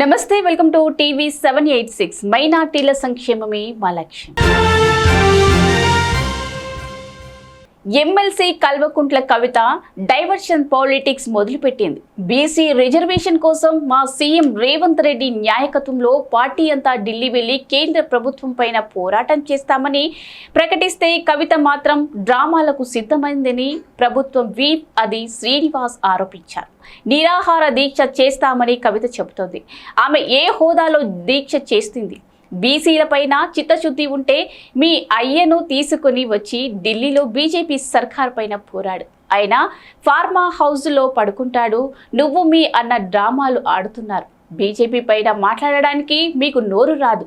నమస్తే, welcome to TV 786. మైనార్టీల సంక్షేమమే మా లక్ష్యం. MLC Kalvakuntla Kavitha diversion politics మొదలుపెట్టింది. బీసీ రిజర్వేషన్ కోసం మా సీఎం రేవంత్ రెడ్డి నాయకత్వంలో పార్టీ అంతా ఢిల్లీ వెళ్లి కేంద్ర ప్రభుత్వం పైన పోరాటం చేస్తామని ప్రకటిస్తే కవిత మాత్రం డ్రామాలకు సిద్ధమైందని ప్రభుత్వం వీప్ అది శ్రీనివాస్ ఆరోపించారు. నిరాహార దీక్ష చేస్తామని కవిత చెబుతోంది. ఆమె ఏ హోదాలో దీక్ష చేస్తుంది? బీసీలపైన చిత్తశుద్ధి ఉంటే మీ అయ్యను తీసుకుని వచ్చి ఢిల్లీలో బీజేపీ సర్కార్ పైన పోరాడు. ఆయన ఫార్మా హౌస్లో పడుకుంటాడు, నువ్వు మీ అన్న డ్రామాలు ఆడుతున్నారు. బీజేపీ పైన మాట్లాడడానికి మీకు నోరు రాదు.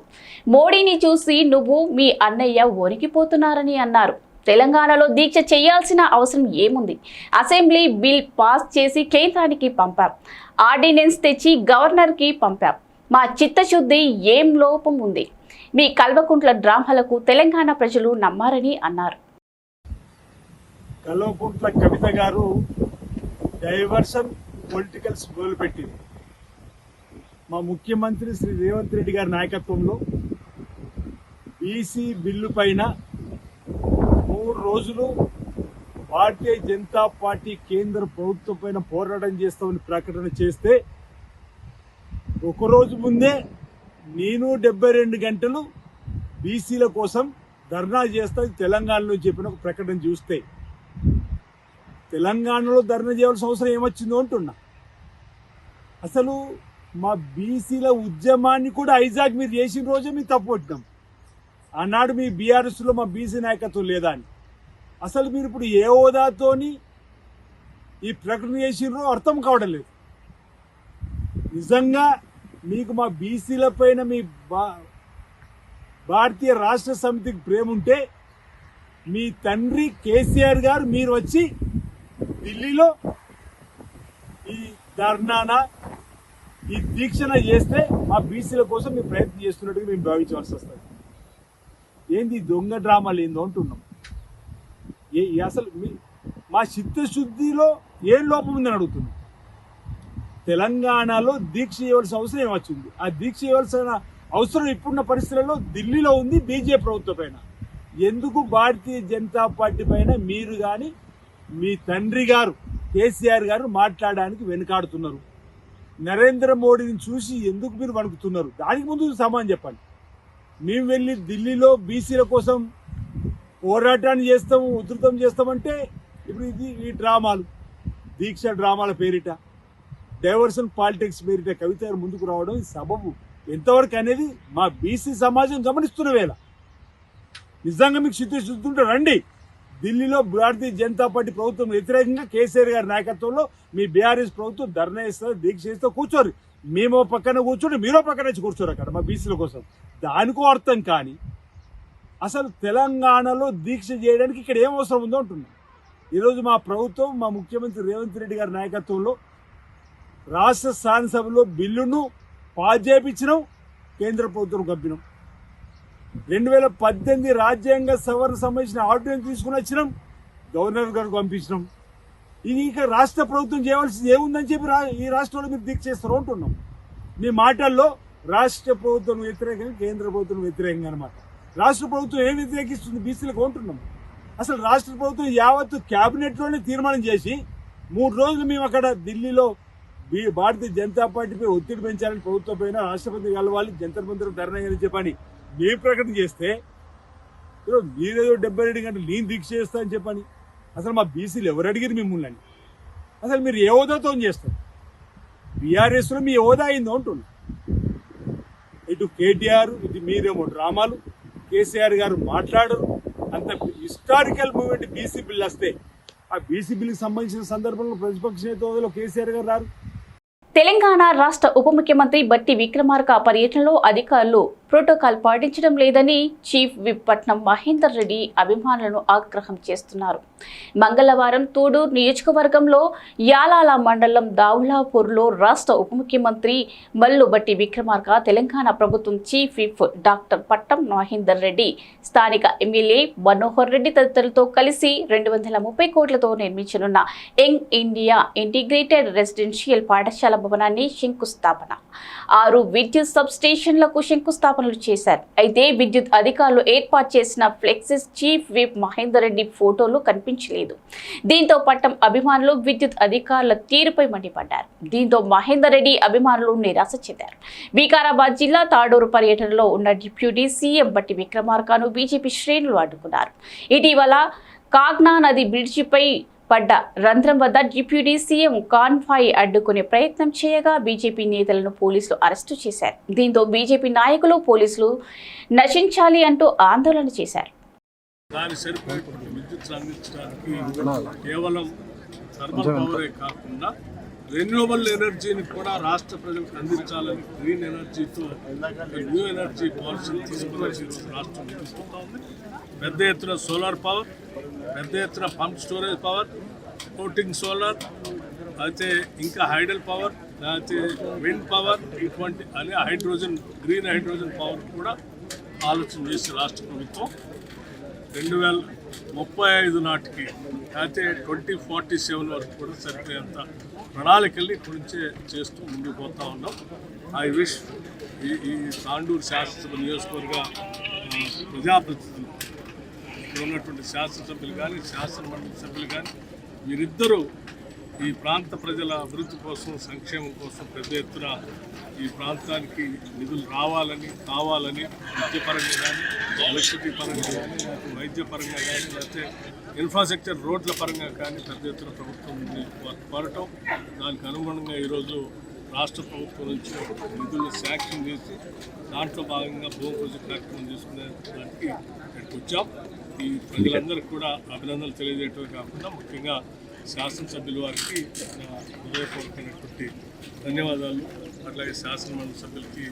మోడీని చూసి నువ్వు మీ అన్నయ్య వణికిపోతున్నారని అన్నారు. తెలంగాణలో దీక్ష చేయాల్సిన అవసరం ఏముంది? అసెంబ్లీ బిల్ పాస్ చేసి కేంద్రానికి పంపాం, ఆర్డినెన్స్ తెచ్చి గవర్నర్కి పంపాం. మా చిత్తశుద్ధి ఏం లోపం ఉంది? మీ కల్వకుంట్ల డ్రామాలకు తెలంగాణ ప్రజలు నమ్మారని అన్నారు. కల్వకుంట్ల కవిత గారు డైవర్షన్ పొలిటికల్స్ మొదలుపెట్టింది. మా ముఖ్యమంత్రి శ్రీ రేవంత్ రెడ్డి గారి నాయకత్వంలో బీసీ బిల్లు పైన 3 రోజులు భారతీయ జనతా పార్టీ కేంద్ర ప్రభుత్వం పైన పోరాటం చేస్తామని ప్రకటన చేస్తే ఒకరోజు ముందే నేను 72 గంటలు బీసీల కోసం ధర్నా చేస్తా తెలంగాణలో చెప్పిన ఒక ప్రకటన చూస్తే తెలంగాణలో ధర్నా చేయాల్సిన అవసరం ఏమొచ్చిందో అంటున్నా. అసలు మా బీసీల ఉద్యమాన్ని కూడా హైజాక్ మీరు చేసిన రోజే మీరు తప్పుపట్టినాం. ఆనాడు మీ బీఆర్ఎస్లో మా బీసీ నాయకత్వం లేదా అని. అసలు మీరు ఇప్పుడు ఏ హోదాతోని ఈ ప్రకటన చేసినో అర్థం కావడం లేదు. నిజంగా మీకు మా బీసీల పైన మీ భారతీయ రాష్ట్ర సమితికి ప్రేమ ఉంటే మీ తండ్రి కేసీఆర్ గారు మీరు వచ్చి ఢిల్లీలో ఈ ధర్నానా ఈ దీక్షణ చేస్తే మా బీసీల కోసం మీరు ప్రయత్నం చేస్తున్నట్టుగా మేము భావించవలసి వస్తుంది. ఏంది దొంగ డ్రామాలు ఏందో అంటున్నాం. అసలు మా చిత్తశుద్ధిలో ఏం లోపం ఉందని అడుగుతున్నాం. తెలంగాణలో దీక్ష చేయవలసిన అవసరం ఏమొచ్చింది? ఆ దీక్ష చేయవలసిన అవసరం ఇప్పుడున్న పరిస్థితులలో ఢిల్లీలో ఉంది బీజేపీ ప్రభుత్వం పైన. ఎందుకు భారతీయ జనతా పార్టీ పైన మీరు కానీ మీ తండ్రి గారు కేసీఆర్ గారు మాట్లాడడానికి వెనుకాడుతున్నారు? నరేంద్ర మోడీని చూసి ఎందుకు మీరు వణుకుతున్నారు? దానికి ముందు సమాధానం చెప్పండి. మేము వెళ్ళి ఢిల్లీలో బీసీల కోసం పోరాటాన్ని చేస్తాము, ఉధృతం చేస్తామంటే ఇప్పుడు ఈ డ్రామాలు, దీక్ష డ్రామాల పేరిట, డైవర్షన్ పాలిటిక్స్ పేరిట కవిత గారు ముందుకు రావడం ఈ సబబు ఎంతవరకు అనేది మా బీసీ సమాజం గమనిస్తున్న వేళ. నిజంగా మీకు చిత్తశుద్ధి ఉంటే రండి. ఢిల్లీలో భారతీయ జనతా పార్టీ ప్రభుత్వం వ్యతిరేకంగా కేసీఆర్ గారి నాయకత్వంలో మీ బీఆర్ఎస్ ప్రభుత్వం ధర్నా ఇస్తారు, దీక్ష చేస్తే కూర్చోరు. మేము పక్కన కూర్చోండి, మీరో పక్కన వచ్చి కూర్చోరు అక్కడ మా బీసీల కోసం. దానికో అర్థం కానీ అసలు తెలంగాణలో దీక్ష చేయడానికి ఇక్కడ ఏం అవసరం ఉందో అంటున్నాం. ఈరోజు మా ప్రభుత్వం మా ముఖ్యమంత్రి రేవంత్ రెడ్డి గారి నాయకత్వంలో రాష్ట్ర శాసనసభలో బిల్లును పాస్ చేయించినాం, కేంద్ర ప్రభుత్వం పంపినాం. 2018 రాజ్యాంగ సవరణ సంబంధించిన ఆర్డినెన్స్ తీసుకుని వచ్చినాం, గవర్నర్ గారికి పంపించినాం. ఇది ఇక రాష్ట్ర ప్రభుత్వం చేయవలసింది ఏముందని చెప్పి ఈ రాష్ట్రంలో మీరు దీక్ష చేస్తారు అంటున్నాం. మీ మాటల్లో రాష్ట్ర ప్రభుత్వం వ్యతిరేకంగా కేంద్ర ప్రభుత్వం వ్యతిరేకంగా అనమాట. రాష్ట్ర ప్రభుత్వం ఏం వ్యతిరేకిస్తుంది బీసీలకు అంటున్నాం. అసలు రాష్ట్ర ప్రభుత్వం యావత్తు క్యాబినెట్లోనే తీర్మానం చేసి 3 రోజులు మేము అక్కడ ఢిల్లీలో భారతీయ జనతా పార్టీపై ఒత్తిడి పెంచాలని ప్రభుత్వం పైన రాష్ట్రపతి కలవాలి, జంతర్ మంతర్ ధర్నా చెప్పని మేము ప్రకటన చేస్తే మీరేదో 72 గంటలు నేను దీక్ష చేస్తా అని చెప్పని. అసలు మా బీసీలు ఎవరు అడిగారు మిమ్మల్ని? అసలు మీరు ఏ హోదాతో చేస్తారు? బీఆర్ఎస్లో మీ హోదా అయిందో అంటున్నా. ఇటు కేటీఆర్, ఇటు మీరేమో డ్రామాలు, కేసీఆర్ గారు మాట్లాడరు. అంత హిస్టారికల్ మూమెంట్ బీసీ బిల్ వస్తే ఆ బీసీ బిల్కి సంబంధించిన సందర్భంలో ప్రతిపక్ష నేత హోదాలో కేసీఆర్ గారు రారు. తెలంగాణ రాష్ట్ర ఉప ముఖ్యమంత్రి బట్టి విక్రమార్క పర్యటనలో అధికారులు ప్రోటోకాల్ పాటించడం లేదని చీఫ్ విప్ పట్నం మహేందర్ రెడ్డి అభిమానులను ఆగ్రహం చేస్తున్నారు. మంగళవారం తూడూరు నియోజకవర్గంలో యాలాల మండలం దావులాపూర్లో రాష్ట్ర ఉప ముఖ్యమంత్రి మల్లుబట్టి విక్రమార్క, తెలంగాణ ప్రభుత్వం చీఫ్ విప్ డాక్టర్ పట్నం మహేందర్ రెడ్డి, స్థానిక ఎమ్మెల్యే మనోహర్ రెడ్డి తదితరులతో కలిసి 230 కోట్లతో నిర్మించనున్న యంగ్ ఇండియా ఇంటిగ్రేటెడ్ రెసిడెన్షియల్ పాఠశాల భవనాన్ని శంకుస్థాపన, 6 విద్యుత్ సబ్ స్టేషన్లకు శంకుస్థాపనలు చేశారు. అయితే విద్యుత్ అధికారులు ఏర్పాటు చేసిన plexus chief whip Mahender Reddy ఫోటోలు కనిపించలేదు. దీంతో పట్టం అభిమానులు విద్యుత్ అధికారుల తీరుపై మండిపడ్డారు. దీంతో మహేందర్ రెడ్డి అభిమానులు నిరాశ చెందారు. వికారాబాద్ జిల్లా తాడూరు పర్యటనలో ఉన్న డిప్యూటీ సీఎం బట్టి విక్రమార్కను బీజేపీ శ్రేణులు అడ్డుకున్నారు. ఇటీవల కాగ్నా నది బ్రిడ్జిపై పడ్డ రంధ్రం వద్ద డిప్యూటీ సీఎం కాన్వాయ్ అడ్డుకునే ప్రయత్నం చేయగా బీజేపీ నేతలను పోలీసులు అరెస్టు చేశారు. దీంతో బీజేపీ నాయకులు పోలీసులు నశించాలి అంటూ ఆందోళన చేశారు. దాని సరిపోయేటువంటి విద్యుత్ అందించడానికి కేవలం థర్మల్ పవరే కాకుండా రెన్యూవబుల్ ఎనర్జీని కూడా రాష్ట్ర ప్రజలకు అందించాలని గ్రీన్ ఎనర్జీతో న్యూ ఎనర్జీ పాలసీని తీసుకువచ్చి ఈరోజు రాష్ట్రం తీసుకుంటా ఉంది. పెద్ద ఎత్తున సోలార్ పవర్, పెద్ద ఎత్తున pump storage power, floating solar, అయితే ఇంకా హైడల్ పవర్, లేకపోతే విండ్ పవర్, ఇటువంటి అనే హైడ్రోజన్, గ్రీన్ హైడ్రోజన్ పవర్ కూడా ఆలోచన చేసి రాష్ట్ర ప్రభుత్వం 2035 నాటికి అయితే 2047 వరకు కూడా సరిపోయేంత ప్రణాళికల్ని ఇక్కడి నుంచే చేస్తూ ముందుకు పోతా ఉన్నాం. ఐ విష్ ఈ తాండూరు శాసనసభ నియోజకవర్గ ప్రజాప్రతినిధులు, ఇక్కడ ఉన్నటువంటి శాసనసభ్యులు కానీ శాసనమండలి సభ్యులు కానీ వీరిద్దరూ ఈ ప్రాంత ప్రజల అభివృద్ధి కోసం, సంక్షేమం కోసం పెద్ద ఎత్తున ఈ ప్రాంతానికి నిధులు రావాలని, కావాలని విద్యపరంగా కానీ, ఎలక్ట్రిసిటీ పరంగా కానీ, లేకపోతే వైద్యపరంగా కానీ, లేకపోతే ఇన్ఫ్రాస్ట్రక్చర్ రోడ్ల పరంగా కానీ పెద్ద ఎత్తున ప్రభుత్వం కోరటం, దానికి అనుగుణంగా ఈరోజు రాష్ట్ర ప్రభుత్వం నుంచి నిధులు శాంక్షన్ చేసి దాంట్లో భాగంగా భూమి పూజ కార్యక్రమం చేసుకునే దానికి ఇక్కడికి వచ్చాం. ఈ ప్రజలందరికీ కూడా అభినందనలు తెలియజేయటమే కాకుండా ముఖ్యంగా శాసనసభ్యుల వారికి నా హృదయపూర్వకమైనటువంటి ధన్యవాదాలు, అట్లాగే శాసనమండలి సభ్యులకి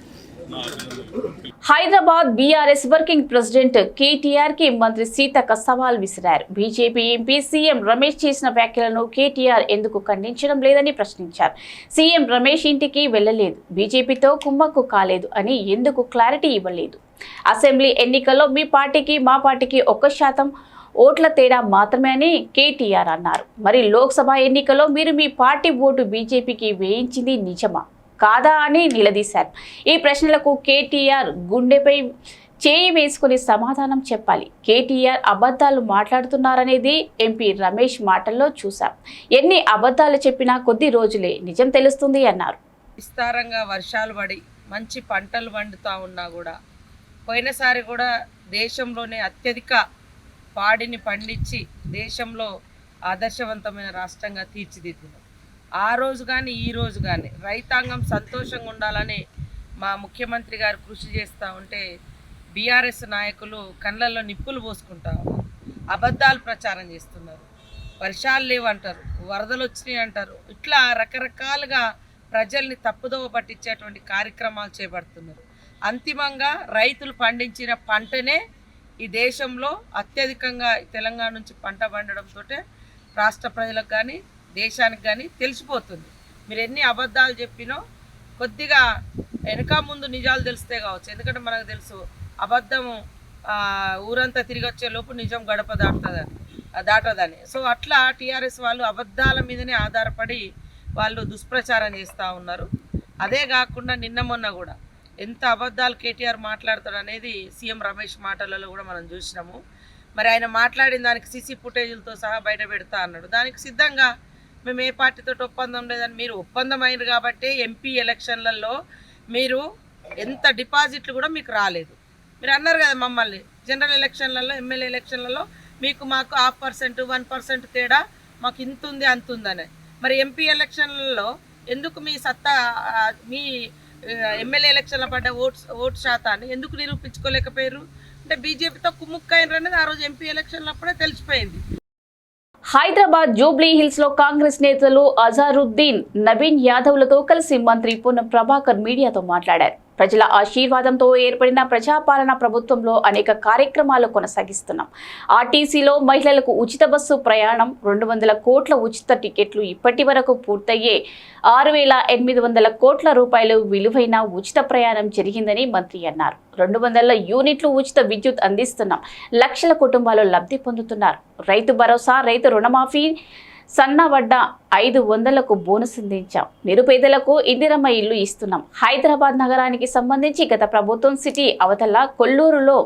నా అభినందనలు. Hyderabad BRS working president KTR కి మంత్రి సీతక్క సవాల్ విసిరారు. బీజేపీ ఎంపీ సీఎం రమేష్ చేసిన వ్యాఖ్యలను కేటీఆర్ ఎందుకు ఖండించడం లేదని ప్రశ్నించారు. సీఎం రమేష్ ఇంటికి వెళ్లలేదు, బీజేపీతో కుమ్మక్కు కాలేదు అని ఎందుకు క్లారిటీ ఇవ్వలేదు. అసెంబ్లీ ఎన్నికల్లో మీ పార్టీకి మా పార్టీకి 1% ఓట్ల తేడా మాత్రమే అని కేటీఆర్ అన్నారు. మరి లోక్సభ ఎన్నికల్లో మీరు మీ పార్టీ ఓటు బీజేపీకి వేయించింది నిజమా కాదా అని నిలదీశారు. ఈ ప్రశ్నలకు కేటీఆర్ గుండెపై చేయి వేసుకుని సమాధానం చెప్పాలి. కేటీఆర్ అబద్ధాలు మాట్లాడుతున్నారనేది ఎంపీ రమేష్ మాటల్లో చూశాం. ఎన్ని అబద్ధాలు చెప్పినా కొద్ది రోజులే నిజం తెలుస్తుంది అన్నారు. విస్తారంగా వర్షాలు పడి మంచి పంటలు పండుతూ ఉన్నా కూడా పోయినసారి కూడా దేశంలోనే అత్యధిక పాడిని పండించి దేశంలో ఆదర్శవంతమైన రాష్ట్రంగా తీర్చిదిద్దినాం. ఆ రోజు కానీ ఈ రోజు కానీ రైతాంగం సంతోషంగా ఉండాలని మా ముఖ్యమంత్రి గారు కృషి చేస్తూ ఉంటే బీఆర్ఎస్ నాయకులు కళ్ళల్లో నిప్పులు పోసుకుంటా ఉన్నారు, అబద్ధాలు ప్రచారం చేస్తున్నారు. వర్షాలు లేవంటారు, వరదలు వచ్చినాయి అంటారు. ఇట్లా రకరకాలుగా ప్రజల్ని తప్పుదోవ పట్టించేటువంటి కార్యక్రమాలు చేపడుతున్నారు. అంతిమంగా రైతులు పండించిన పంటనే ఈ దేశంలో అత్యధికంగా తెలంగాణ నుంచి పంట పండడంతో రాష్ట్ర ప్రజలకు కానీ దేశానికి కానీ తెలిసిపోతుంది. మీరు ఎన్ని అబద్ధాలు చెప్పినో కొద్దిగా వెనక ముందు నిజాలు తెలిస్తే కావచ్చు. ఎందుకంటే మనకు తెలుసు అబద్ధము ఊరంతా తిరిగి వచ్చే లోపు నిజం గడప దాటదని. సో అట్లా టీఆర్ఎస్ వాళ్ళు అబద్ధాల మీదనే ఆధారపడి వాళ్ళు దుష్ప్రచారం చేస్తూ ఉన్నారు. అదే కాకుండా నిన్న మొన్న కూడా ఎంత అబద్ధాలు కేటీఆర్ మాట్లాడతాడు అనేది సీఎం రమేష్ మాటలలో కూడా మనం చూసినాము. మరి ఆయన మాట్లాడిన దానికి సీసీ ఫుటేజీలతో సహా బయట పెడతా అన్నాడు. దానికి సిద్ధంగా మేము ఏ పార్టీతో ఒప్పందం లేదని, మీరు ఒప్పందం అయింది కాబట్టి ఎంపీ ఎలక్షన్లలో మీరు ఎంత డిపాజిట్లు కూడా మీకు రాలేదు. మీరు అన్నారు కదా మమ్మల్ని జనరల్ ఎలక్షన్లలో, ఎమ్మెల్యే ఎలక్షన్లలో మీకు మాకు 0.5%, 1% తేడా మాకు ఇంత ఉంది అంత ఉందని. మరి ఎంపీ ఎలక్షన్లలో ఎందుకు మీ సత్తా, మీ ఎమ్మెల్యే ఎలక్షన్లో పడ్డ ఓటు శాతాన్ని ఎందుకు నిరూపించుకోలేకపోయారు? అంటే బీజేపీతో కుమ్ముక్కైనరు అనేది ఆ రోజు ఎంపీ ఎలక్షన్లప్పుడే తెలిసిపోయింది. హైదరాబాద్ జూబ్లీ హిల్స్ లో కాంగ్రెస్ నేతలు అజారుద్దీన్, నవీన్ యాదవ్లతో కలిసి మంత్రి పొన్నం ప్రభాకర్ మీడియాతో మాట్లాడారు. ప్రజల ఆశీర్వాదంతో ఏర్పడిన ప్రజాపాలన ప్రభుత్వంలో అనేక కార్యక్రమాలు కొనసాగిస్తున్నాం. ఆర్టీసీలో మహిళలకు ఉచిత బస్సు ప్రయాణం, 200 కోట్ల ఉచిత టికెట్లు, ఇప్పటి వరకు పూర్తయ్యే 6,800 కోట్ల రూపాయలు విలువైన ఉచిత ప్రయాణం జరిగిందని మంత్రి అన్నారు. 200 యూనిట్లు ఉచిత విద్యుత్ అందిస్తున్నాం. లక్షల కుటుంబాలు లబ్ధి పొందుతున్నారు. రైతు భరోసా, రైతు రుణమాఫీ, సన్నవడ్డ 500కు బోనస్ అందించాం. నిరుపేదలకు ఇందిరమ్మ ఇల్లు ఇస్తున్నాం. హైదరాబాద్ నగరానికి సంబంధించి గత ప్రభుత్వం సిటీ అవతల కొల్లూరులో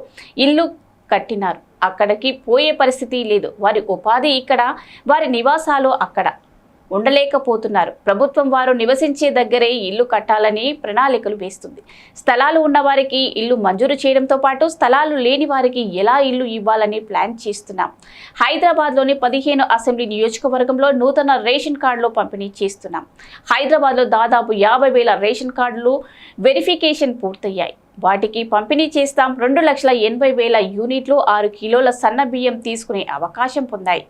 ఇల్లు కట్టినారు. అక్కడికి పోయే పరిస్థితి లేదు. వారి ఉపాధి ఇక్కడ, వారి నివాసాలు అక్కడ ఉండలేకపోతున్నారు. ప్రభుత్వం వారు నివసించే దగ్గరే ఇల్లు కట్టాలని ప్రణాళికలు వేస్తుంది. స్థలాలు ఉన్న వారికి ఇల్లు మంజూరు చేయడంతో పాటు స్థలాలు లేని వారికి ఎలా ఇల్లు ఇవ్వాలని ప్లాన్ చేస్తున్నాం. హైదరాబాద్లోని 15 అసెంబ్లీ నియోజకవర్గంలో నూతన రేషన్ కార్డులు పంపిణీ చేస్తున్నాం. హైదరాబాద్లో దాదాపు 50,000 రేషన్ కార్డులు వెరిఫికేషన్ పూర్తయ్యాయి. వాటికి పంపిణీ చేస్తాం. 2,80,000 యూనిట్లు 6 కిలోల సన్న బియ్యం తీసుకునే అవకాశం పొందాయి.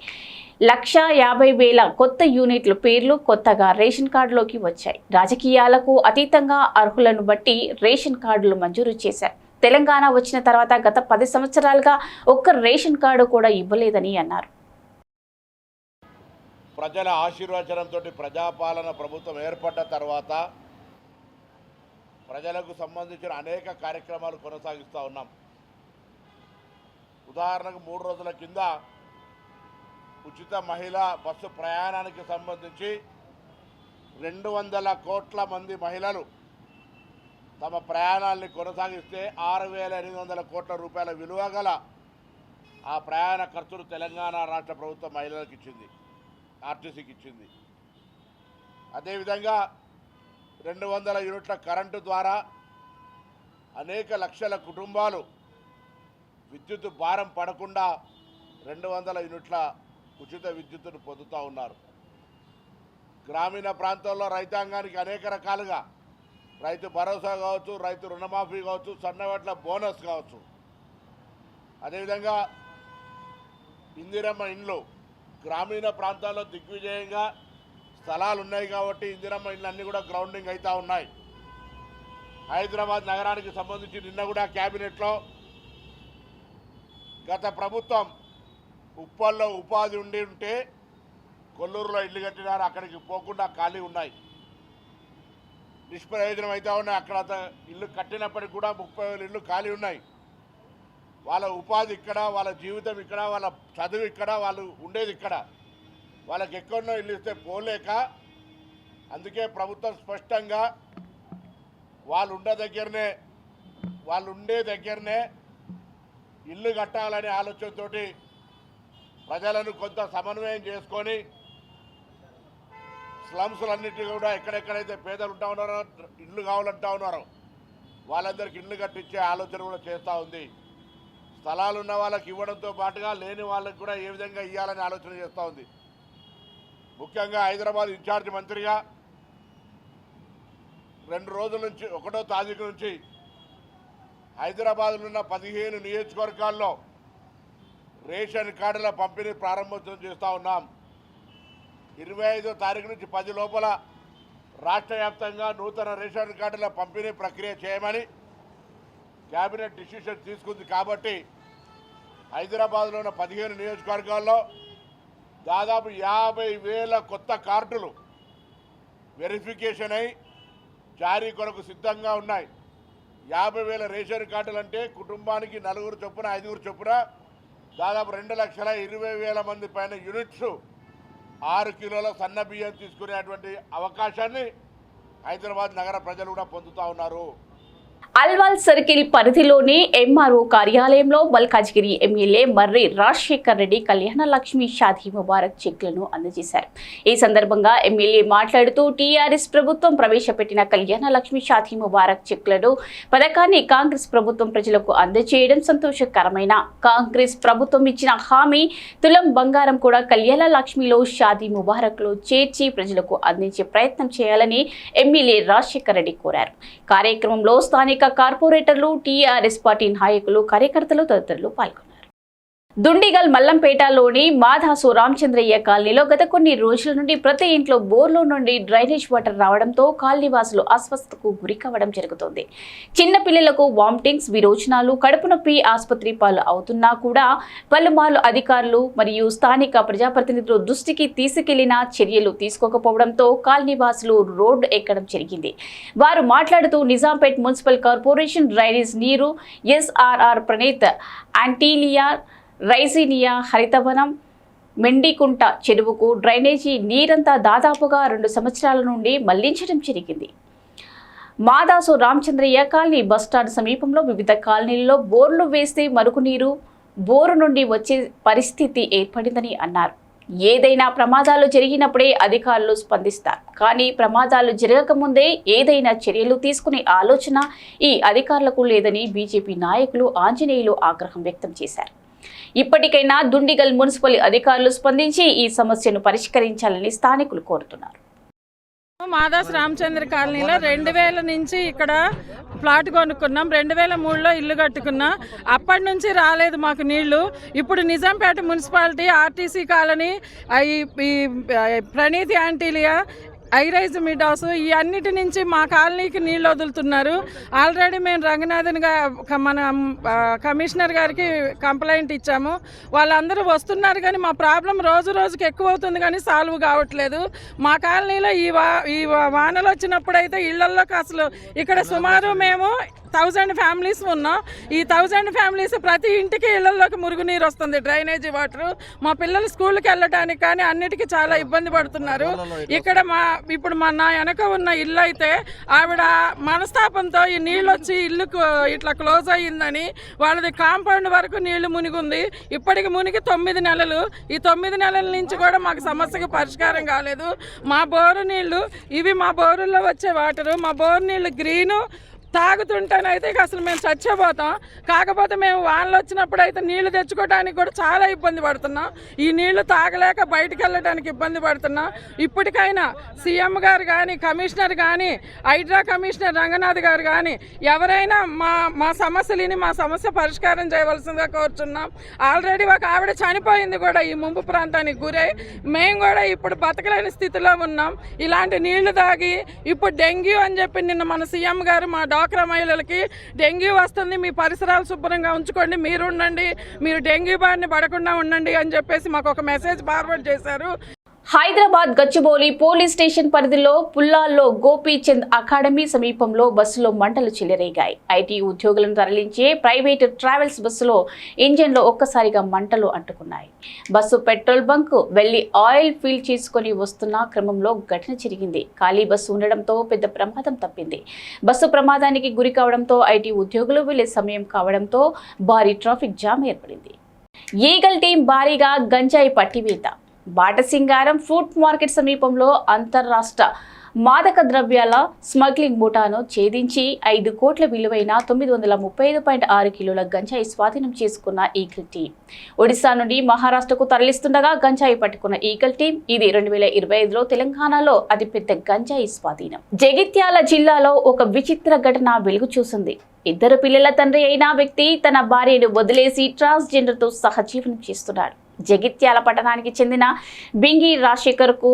1,50,000 కొత్త యూనిట్ల పేర్లు కొత్తగా రేషన్ కార్డులోకి వచ్చాయి. రాజకీయాలకు అతీతంగా అర్హులను బట్టి రేషన్ కార్డులు మంజూరు చేశారు. తెలంగాణ వచ్చిన తర్వాత గత 10 సంవత్సరాలుగా ఒక్క రేషన్ కార్డు కూడా ఇవ్వలేదని అన్నారు. ప్రజల ఆశీర్వచనంతో ప్రజాపాలన ప్రభుత్వం ఏర్పడ్డ తర్వాత ప్రజలకు సంబంధించిన అనేక కార్యక్రమాలు కొనసాగిస్తూ ఉన్నాం. ఉదాహరణకు 3 రోజుల కింద ఉచిత మహిళా బస్సు ప్రయాణానికి సంబంధించి 200 కోట్ల మంది మహిళలు తమ ప్రయాణాన్ని కొనసాగిస్తే 6,800 కోట్ల రూపాయల విలువ గల ఆ ప్రయాణ ఖర్చులు తెలంగాణ రాష్ట్ర ప్రభుత్వం మహిళలకు ఇచ్చింది, ఆర్టీసీకి ఇచ్చింది. అదేవిధంగా 200 యూనిట్ల కరెంటు ద్వారా అనేక లక్షల కుటుంబాలు విద్యుత్ భారం పడకుండా 200 యూనిట్ల ఉచిత విద్యుత్తును పొందుతూ ఉన్నారు. గ్రామీణ ప్రాంతాల్లో రైతాంగానికి అనేక రకాలుగా రైతు భరోసా కావచ్చు, రైతు రుణమాఫీ కావచ్చు, సన్నవడ్ల బోనస్ కావచ్చు, అదేవిధంగా ఇందిరమ్మ ఇండ్లు గ్రామీణ ప్రాంతాల్లో దిగ్విజయంగా స్థలాలు ఉన్నాయి కాబట్టి ఇందిరమ్మ ఇండ్లు అన్నీ కూడా గ్రౌండింగ్ అవుతూ ఉన్నాయి. హైదరాబాద్ నగరానికి సంబంధించి నిన్న కూడా క్యాబినెట్లో గత ప్రభుత్వం ఉప్పల్లో ఉపాధి ఉంటే కొల్లూరులో ఇల్లు కట్టినారు, అక్కడికి పోకుండా ఖాళీ ఉన్నాయి, నిష్ప్రయోజనం అవుతూ ఉన్నాయి. అక్కడ ఇల్లు కట్టినప్పటికి కూడా 30,000 ఇల్లు ఖాళీ ఉన్నాయి. వాళ్ళ ఉపాధి ఇక్కడ, వాళ్ళ జీవితం ఇక్కడ, వాళ్ళ చదువు ఇక్కడ, వాళ్ళు ఉండేది ఇక్కడ. వాళ్ళకి ఎక్కడనో ఇల్లు ఇస్తే పోలేక, అందుకే ప్రభుత్వం స్పష్టంగా వాళ్ళు ఉండే దగ్గరనే ఇల్లు కట్టాలనే ఆలోచనతోటి ప్రజలను కొంత సమన్వయం చేసుకొని స్లమ్స్లన్నిటి కూడా ఎక్కడెక్కడైతే పేదలు ఉంటా ఉన్నారో, ఇల్లు కావాలంటా ఉన్నారో వాళ్ళందరికీ ఇల్లు కట్టించే ఆలోచన కూడా చేస్తూ ఉంది. స్థలాలు ఉన్న వాళ్ళకి ఇవ్వడంతో పాటుగా లేని వాళ్ళకి కూడా ఏ విధంగా ఇవ్వాలని ఆలోచన చేస్తూ ఉంది. ముఖ్యంగా హైదరాబాద్ ఇన్ఛార్జ్ మంత్రిగా 2 రోజుల నుంచి 1వ తారీఖు నుంచి హైదరాబాద్లో ఉన్న 15 నియోజకవర్గాల్లో రేషన్ కార్డుల పంపిణీ ప్రారంభోత్సవం చేస్తూ ఉన్నాం. 25వ తారీఖు నుంచి 10 లోపల రాష్ట్ర వ్యాప్తంగా నూతన రేషన్ కార్డుల పంపిణీ ప్రక్రియ చేయమని క్యాబినెట్ డిసిషన్ తీసుకుంది. కాబట్టి హైదరాబాద్లో ఉన్న 15 నియోజకవర్గాల్లో దాదాపు 50,000 కొత్త కార్డులు వెరిఫికేషన్ అయి జారీ కొరకు సిద్ధంగా ఉన్నాయి. 50,000 రేషన్ కార్డులు అంటే కుటుంబానికి 4 చొప్పున 5 చొప్పున దాదాపు 2,20,000 మంది పైన యూనిట్స్ 6 కిలోల సన్న బియ్యం తీసుకునేటువంటి అవకాశాన్ని హైదరాబాద్ నగర ప్రజలు కూడా పొందుతూ ఉన్నారు. అల్వాల్ సర్కిల్ పరిధిలోని ఎంఆర్ఓ కార్యాలయంలో మల్కాజ్గిరి ఎమ్మెల్యే మర్రి రాజశేఖర్ రెడ్డి కళ్యాణ లక్ష్మి షాదీ ముబారక్ చెక్లను అందజేశారు. ఈ సందర్భంగా ఎమ్మెల్యే మాట్లాడుతూ టీఆర్ఎస్ ప్రభుత్వం ప్రవేశపెట్టిన కళ్యాణ లక్ష్మి షాదీ ముబారక్ చెక్లను పథకాన్ని కాంగ్రెస్ ప్రభుత్వం ప్రజలకు అందజేయడం సంతోషకరమైన. కాంగ్రెస్ ప్రభుత్వం ఇచ్చిన హామీ తులం బంగారం కూడా కళ్యాణ లక్ష్మిలో షాదీ ముబారక్ లో చేర్చి ప్రజలకు అందించే ప్రయత్నం చేయాలని ఎమ్మెల్యే రాజశేఖర్ రెడ్డి కోరారు. కార్యక్రమంలో స్థానిక కార్పొరేటర్లు, టీఆర్ఎస్ పార్టీ నాయకులు, కార్యకర్తలు తదితరులు పాల్గొన్నారు. దుండిగల్ మల్లంపేటలోని మాదాసు రామచంద్రయ్య కాలనీలో గత కొన్ని రోజుల నుండి ప్రతి ఇంట్లో బోర్లో నుండి డ్రైనేజ్ వాటర్ రావడంతో కాలనీవాసులు అస్వస్థతకు గురి కావడం జరుగుతోంది. చిన్న పిల్లలకు వామిటింగ్స్, విరోచనాలు, కడుపు నొప్పి ఆసుపత్రి పాలు అవుతున్నా కూడా పలుమార్లు అధికారులు మరియు స్థానిక ప్రజాప్రతినిధులు దృష్టికి తీసుకెళ్లినా చర్యలు తీసుకోకపోవడంతో కాలనీవాసులు రోడ్డు ఎక్కడం జరిగింది. వారు మాట్లాడుతూ నిజాంపేట్ మున్సిపల్ కార్పొరేషన్ డ్రైనేజ్ నీరు ఎస్ఆర్ఆర్ ప్రణీత్ ఆంటీలియా రైజీనియా హరితవనం మెండికుంట చెరువుకు డ్రైనేజీ నీరంతా దాదాపుగా 2 సంవత్సరాల నుండి మళ్లించడం జరిగింది. మాదాసు రామచంద్రయ్య కాలనీ బస్టాండ్ సమీపంలో వివిధ కాలనీల్లో బోర్లు వేస్తే మరుగునీరు బోరు నుండి వచ్చే పరిస్థితి ఏర్పడిందని అన్నారు. ఏదైనా ప్రమాదాలు జరిగినప్పుడే అధికారులు స్పందిస్తారు, కానీ ప్రమాదాలు జరగకముందే ఏదైనా చర్యలు తీసుకునే ఆలోచన ఈ అధికారులకు లేదని బీజేపీ నాయకులు ఆంజనేయులు ఆగ్రహం వ్యక్తం చేశారు. ఇప్పటికైనా దుండిగల్ మున్సిపల్ అధికారులు స్పందించి ఈ సమస్యను పరిష్కరించాలని స్థానికులు కోరుతున్నారు. మాదాస్ రామచంద్ర కాలనీలో 2000 నుంచి ఇక్కడ ప్లాట్ కొనుక్కున్నాం. 2003లో ఇల్లు కట్టుకున్నాం. అప్పటి నుంచి రాలేదు మాకు నీళ్లు. ఇప్పుడు నిజాంపేట మున్సిపాలిటీ ఆర్టీసీ కాలనీ, ఈ ప్రణీతి యాంటీలియా, ఐరైజ్ మిడాస్ ఈ అన్నిటి నుంచి మా కాలనీకి నీళ్ళు వదులుతున్నారు. ఆల్రెడీ మేము రంగనాథన్ మన కమిషనర్ గారికి కంప్లైంట్ ఇచ్చాము. వాళ్ళందరూ వస్తున్నారు కానీ మా ప్రాబ్లం రోజు రోజుకి ఎక్కువ అవుతుంది కానీ సాల్వ్ కావట్లేదు. మా కాలనీలో ఈ వానలు వచ్చినప్పుడైతే ఇళ్లలోకి అసలు ఇక్కడ సుమారు మేము 1000 ఫ్యామిలీస్ ఉన్నాం. ఈ 1000 ఫ్యామిలీస్ ప్రతి ఇంటికి ఇళ్లలోకి మురుగునీరు వస్తుంది, డ్రైనేజీ వాటర్. మా పిల్లలు స్కూల్కి వెళ్ళడానికి కానీ అన్నిటికీ చాలా ఇబ్బంది పడుతున్నారు. ఇక్కడ ఇప్పుడు నా వెనక ఉన్న ఇల్లు అయితే ఆవిడ మనస్తాపంతో ఈ నీళ్ళు వచ్చి ఇల్లు ఇట్లా క్లోజ్ అయ్యిందని వాళ్ళది కాంపౌండ్ వరకు నీళ్లు మునిగుంది. ఇప్పటికి మునిగి 9 నెలలు. ఈ 9 నెలల నుంచి కూడా మాకు సమస్యకు పరిష్కారం కాలేదు. మా బోరు నీళ్లు ఇవి, మా బోరుల్లో వచ్చే వాటరు, మా బోరు నీళ్లు గ్రీను తాగుతుంటేనైతే అసలు మేము చచ్చిపోతాం. కాకపోతే మేము వానలు వచ్చినప్పుడు అయితే నీళ్లు తెచ్చుకోవడానికి కూడా చాలా ఇబ్బంది పడుతున్నాం. ఈ నీళ్లు తాగలేక బయటికి వెళ్ళడానికి ఇబ్బంది పడుతున్నాం. ఇప్పటికైనా సీఎం గారు కానీ, కమిషనర్ కానీ, హైడ్రా కమిషనర్ రంగనాథ్ గారు కానీ ఎవరైనా మా సమస్యలని మా సమస్య పరిష్కారం చేయవలసిందిగా కోరుతున్నాం. ఆల్రెడీ ఒక ఆవిడ చనిపోయింది కూడా ఈ ముంపు ప్రాంతానికి గురై. మేము కూడా ఇప్పుడు బతకలేని స్థితిలో ఉన్నాం. ఇలాంటి నీళ్లు తాగి ఇప్పుడు డెంగ్యూ అని చెప్పి నిన్న మన సీఎం గారు మా డ్వాక్రా మహిళలకి డెంగ్యూ వస్తుంది, మీ పరిసరాలు శుభ్రంగా ఉంచుకోండి, మీరు ఉండండి, మీరు డెంగ్యూ బారిన పడకుండా ఉండండి అని చెప్పేసి మాకు ఒక మెసేజ్ ఫార్వర్డ్ చేశారు. హైదరాబాద్ గచ్చిబౌలి పోలీస్ స్టేషన్ పరిధిలో పుల్లాల్లో గోపీచంద్ అకాడమీ సమీపంలో బస్సులో మంటలు చెలరేగాయి. ఐటీ ఉద్యోగులను తరలించే ప్రైవేట్ ట్రావెల్స్ బస్సులో ఇంజన్లో ఒక్కసారిగా మంటలు అంటుకున్నాయి. బస్సు పెట్రోల్ బంక్ వెళ్లి ఆయిల్ ఫిల్ చేసుకుని వస్తున్న క్రమంలో ఘటన జరిగింది. ఖాళీ బస్సు ఉండడంతో పెద్ద ప్రమాదం తప్పింది. బస్సు ప్రమాదానికి గురి కావడంతో ఐటీ ఉద్యోగులు వెళ్లే సమయం కావడంతో భారీ ట్రాఫిక్ జామ్ ఏర్పడింది. ఈగల్ టీం భారీగా గంజాయి పట్టివేత. బాటసింగారం ఫ్రూట్ మార్కెట్ సమీపంలో అంతర్రాష్ట్ర మాదక ద్రవ్యాల స్మగ్లింగ్ ముఠాను ఛేదించి 5 కోట్ల విలువైన 935.6 కిలోల గంజాయి స్వాధీనం చేసుకున్న ఈగల్ టీం ఒడిశా నుండి మహారాష్ట్రకు తరలిస్తుండగా గంజాయి పట్టుకున్న ఈగల్ టీం ఇది 2025లో తెలంగాణలో అతిపెద్ద గంజాయి స్వాధీనం. జగిత్యాల జిల్లాలో ఒక విచిత్ర ఘటన వెలుగు చూసింది. 2 పిల్లల తండ్రి అయిన వ్యక్తి తన భార్యను వదిలేసి ట్రాన్స్జెండర్తో సహజీవనం చేస్తున్నాడు. జగిత్యాల పట్టణానికి చెందిన బింగి రాజశేఖర్కు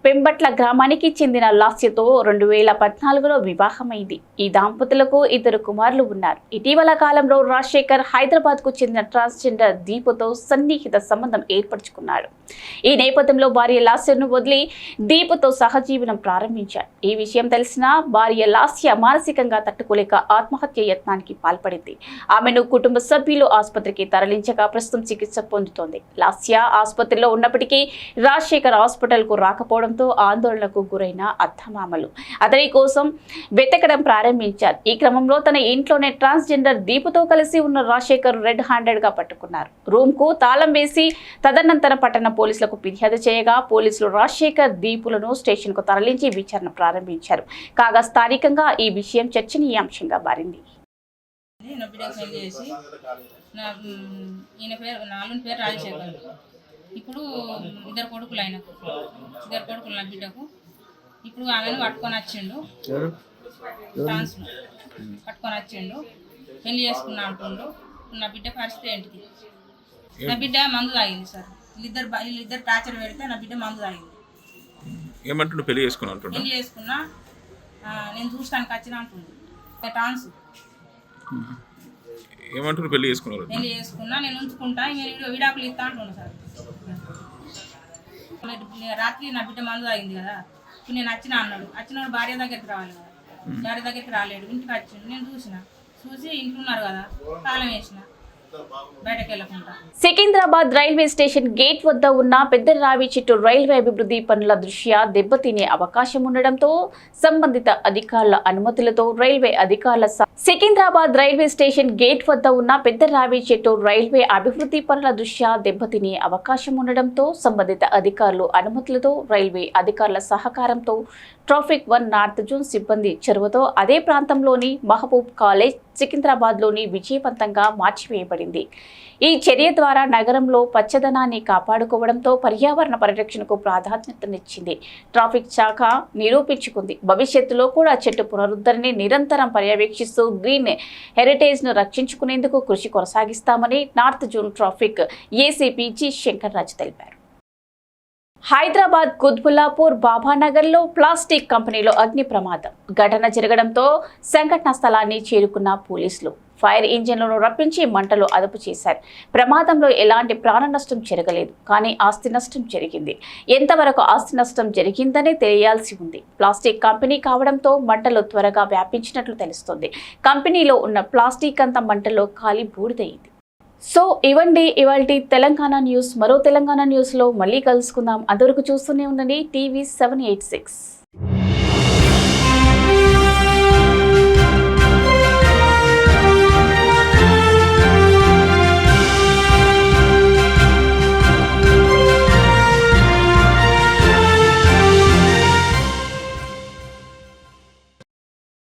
పెంబట్ల గ్రామానికి చెందిన లాస్యతో 2014లో వివాహమైంది. ఈ దంపతులకు 2 కుమారులు ఉన్నారు. ఇటీవల కాలంలో రాజశేఖర్ హైదరాబాద్కు చెందిన ట్రాన్స్జెండర్ దీపుతో సన్నిహిత సంబంధం ఏర్పరచుకున్నాడు. ఈ నేపథ్యంలో భార్య లాస్యను వదిలి దీపుతో సహజీవనం ప్రారంభించాడు. ఈ విషయం తెలిసిన భార్య లాస్య మానసికంగా తట్టుకోలేక ఆత్మహత్య యత్నానికి పాల్పడింది. ఆమెను కుటుంబ సభ్యులు ఆసుపత్రికి తరలించగా ప్రస్తుతం చికిత్స పొందుతోంది. లాస్య ఆసుపత్రిలో ఉన్నప్పటికీ రాజశేఖర్ హాస్పిటల్కు రాకపోవడం ఆందోళనకు గురైన అత్తమామలు అతని కోసం వెతకడం ప్రారంభించారు. ఈ క్రమంలో తన ఇంట్లోనే ట్రాన్స్జెండర్ దీపుతో కలిసి ఉన్న రాజశేఖర్ రెడ్ హ్యాండెడ్ గా పట్టుకున్నారు. రూమ్ కు తాళం వేసి తదనంతరం పట్టణ పోలీసులకు ఫిర్యాదు చేయగా పోలీసులు రాజశేఖర్ దీపులను స్టేషన్ కు తరలించి విచారణ ప్రారంభించారు. కాగా స్థానికంగా ఈ విషయం చర్చనీయాంశంగా మారింది. ఇప్పుడు 2 కొడుకులు ఆయనకు 2 కొడుకులు నా బిడ్డకు. ఇప్పుడు ఆమెను పట్టుకొని వచ్చిండు, ట్రాన్స్లో పట్టుకొని వచ్చిండు, పెళ్లి చేసుకున్నా అంటుండు. నా బిడ్డ పరిస్థితి ఏంటిది? నా బిడ్డ మందు తాగింది సార్. వీళ్ళిద్దరు టార్చర్ పెడితే నా బిడ్డ మందు తాగింది. ఏమంటుండు పెళ్లి చేసుకున్నా అంటుండు? పెళ్లి చేసుకున్నా, నేను చూస్తానికి వచ్చిన అంటుంది. టాన్స్ ఏమంటుండు పెళ్లి చేసుకున్నారు? పెళ్లి చేసుకున్నా, నేను ఉంచుకుంటా, నేను విడాకులు ఇస్తా అంటున్నా సార్. రాత్రి నా బిడ్డ మందు తాగింది కదా, ఇప్పుడు నేను వచ్చిన అన్నాడు. వచ్చినోడు భార్య దగ్గరికి రావాలి కదా, భార్య దగ్గరికి రాలేడు, ఇంటికి వచ్చిండు. నేను చూసి ఇంట్లో ఉన్నారు కదా, తాళం వేసిన, బయటకు వెళ్ళకుండా. సికింద్రాబాద్ రైల్వే స్టేషన్ గేట్ వద్ద ఉన్న పెద్ద రావి చెట్టు రైల్వే అభివృద్ధి పనుల దృష్ట్యా దెబ్బతినే అవకాశం ఉండడంతో సంబంధిత అధికారుల అనుమతులతో రైల్వే అధికారుల సికింద్రాబాద్ రైల్వే స్టేషన్ గేట్ వద్ద ఉన్న పెద్ద రావి చెట్టు రైల్వే అభివృద్ధి పనుల దృష్ట్యా దెబ్బతినే అవకాశం ఉండడంతో సంబంధిత అధికారులు అనుమతులతో రైల్వే అధికారుల సహకారంతో ట్రాఫిక్ 1 నార్త్ జోన్ సిబ్బంది చొరవతో అదే ప్రాంతంలోని మహబూబ్ కాలేజ్ సికింద్రాబాద్లోని విజయవంతంగా మార్చివేయబడింది. ఈ చర్య ద్వారా నగరంలో పచ్చదనాన్ని కాపాడుకోవడంతో పర్యావరణ పరిరక్షణకు ప్రాధాన్యతనిచ్చింది. ట్రాఫిక్ శాఖ నిరూపించుకుంది. భవిష్యత్తులో కూడా చెట్టు పునరుద్ధరణని నిరంతరం పర్యవేక్షిస్తూ గ్రీన్ హెరిటేజ్ను రక్షించుకునేందుకు కృషి కొనసాగిస్తామని north zone traffic ACP G Shankarraju తెలిపారు. హైదరాబాద్ కుత్బుల్లాపూర్ బాబానగర్లో ప్లాస్టిక్ కంపెనీలో అగ్ని ప్రమాదం ఘటన జరగడంతో సంఘటనా స్థలాన్ని చేరుకున్న పోలీసులు ఫైర్ ఇంజిన్లను రప్పించి మంటలు అదుపు చేశారు. ప్రమాదంలో ఎలాంటి ప్రాణ నష్టం జరగలేదు, కానీ ఆస్తి నష్టం జరిగింది. ఎంతవరకు ఆస్తి నష్టం జరిగిందనే తెలియాల్సి ఉంది. ప్లాస్టిక్ కంపెనీ కావడంతో మంటలు త్వరగా వ్యాపించినట్లు తెలుస్తోంది. కంపెనీలో ఉన్న ప్లాస్టిక్ అంతా మంటల్లో కాలి బూడిదయింది. సో ఇవండి ఇవాల్టి తెలంగాణ న్యూస్. మరో తెలంగాణ న్యూస్లో మళ్ళీ కలుసుకుందాం. అంతవరకు చూస్తూనే ఉండండి TV 786.